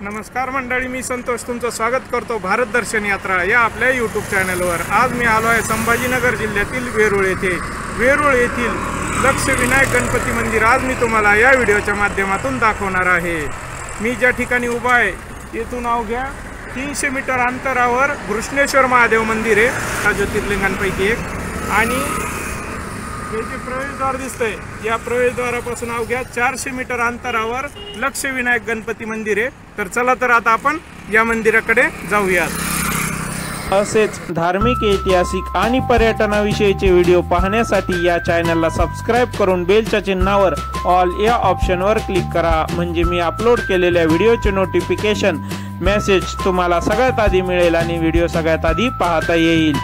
नमस्कार मंडळी, मी संतोष तुमचं स्वागत करतो भारत दर्शन यात्रा या आपल्या यूट्यूब चॅनलवर। आज मी आलो आहे संभाजीनगर जिल्ह्यातील वेरूळ येथे। वेरूळ येथील लक्षविनायक गणपती मंदिर आज मी तुम्हाला या व्हिडिओच्या माध्यमातून दाखवणार आहे। मी ज्या ठिकाणी उभा आहे येथून अवघ्या 300 मीटर अंतरावर घृष्णेश्वर महादेव मंदिर आहे, हा ज्योतिर्लिंगांपैकी एक। आणि हे जे प्रवेशद्वार दिसतंय या प्रवेशद्वारापासून अवघ्या 400 मीटर अंतरावर लक्षविनायक गणपती मंदिर आहे। तर चला तर आता आपण या मंदिराकडे जाऊयात। असेच धार्मिक, ऐतिहासिक आणि पर्यटनाविषयीचे व्हिडिओ पाहण्यासाठी या चॅनलला सबस्क्राइब करून बेलच्या चिन्हावर ऑल या ऑप्शनवर क्लिक करा, म्हणजे मी अपलोड केलेल्या व्हिडिओचे नोटिफिकेशन मेसेज तुम्हाला सगळ्यात आधी मिळेल आणि व्हिडिओ सगळ्यात आधी पाहता येईल।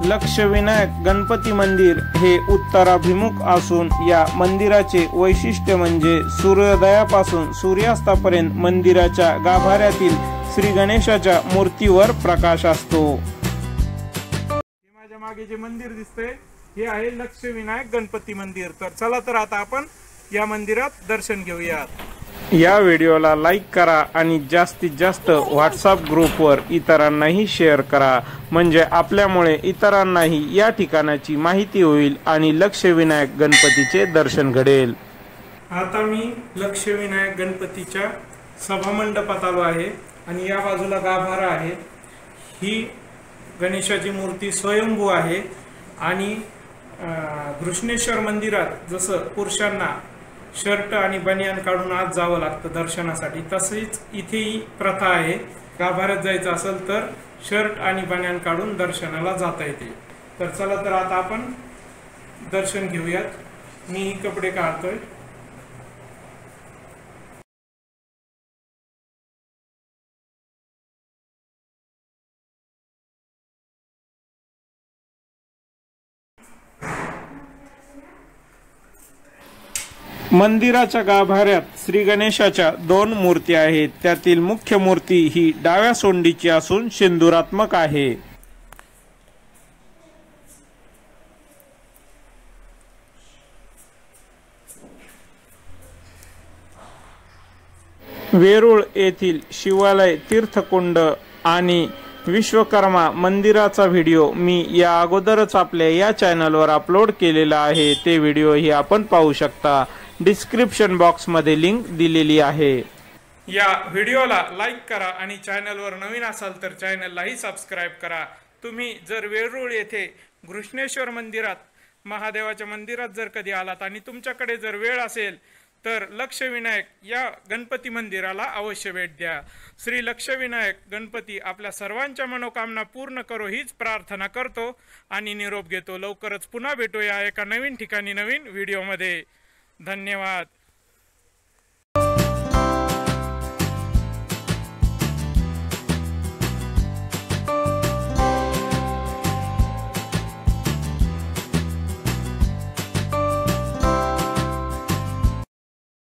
लक्षविनायक गणपती मंदिर हे उत्तराभिमुख असून या मंदिराचे वैशिष्ट्य म्हणजे सूर्योदयापासून सूर्यास्तापर्यंत मंदिराच्या गाभाऱ्यातील श्री गणेशाच्या मूर्तीवर प्रकाश असतो। माझ्या मागे जे मंदिर दिसतंय हे आहे लक्षविनायक गणपती मंदिर। तर चला तर आता आपण या मंदिरात दर्शन घेऊयात। या व्हिडिओला लाईक करा आणि जास्तीत जास्त व्हॉट्सअप ग्रुपवर इतरांनाही शेअर करा, म्हणजे आपल्यामुळे इतरांनाही या ठिकाणाची माहिती होईल आणि लक्षविनायक गणपतीचे दर्शन घडेल। आता मी लक्षविनायक गणपतीच्या सभामंडपात आलो आहे आणि या बाजूला गाभारा आहे। ही गणेशाची मूर्ती स्वयंभू आहे आणि घृष्णेश्वर मंदिरात जसं पुरुषांना शर्ट आणि बनियान काढून आत जावं लागतं दर्शनासाठी, तसेच इथेही प्रथा आहे। गाभाऱ्यात जायचं असेल तर शर्ट आणि बनियान काढून दर्शनाला जाता येते। तर चला तर आता आपण दर्शन घेऊयात। मी कपडे काढतोय। मंदिराच्या गाभाऱ्यात श्री गणेशाच्या 2 मूर्ती आहेत। त्यातील मुख्य मूर्ती ही डाव्या सोंडीची असून सिंदूरात्मक आहे। वेरूळ येथील शिवालय, तीर्थकुंड आणि विश्वकर्मा मंदिराचा व्हिडिओ मी या अगोदरच आपल्या या चॅनलवर अपलोड केलेला आहे। ते व्हिडिओही आपण पाहू शकता। डिस्क्रिप्शन बॉक्स मध्ये लिंक दिलेली आहे। या व्हिडिओला लाईक करा आणि चॅनलवर नवीन असाल तर चॅनललाही सबस्क्राइब करा। तुम्ही जर वेरूळ येथे घृष्णेश्वर मंदिरात, महादेवाच्या मंदिरात जर कधी आलात आणि तुमच्याकडे जर वेळ असेल तर लक्षविनायक या गणपती मंदिराला अवश्य भेट द्या। श्री लक्षविनायक गणपती आपल्या सर्वांच्या मनोकामना पूर्ण करो हीच प्रार्थना करतो आणि निरोप घेतो। लवकरच पुन्हा भेटूया एका नवीन ठिकाणी नवीन व्हिडिओमध्ये। धन्यवाद।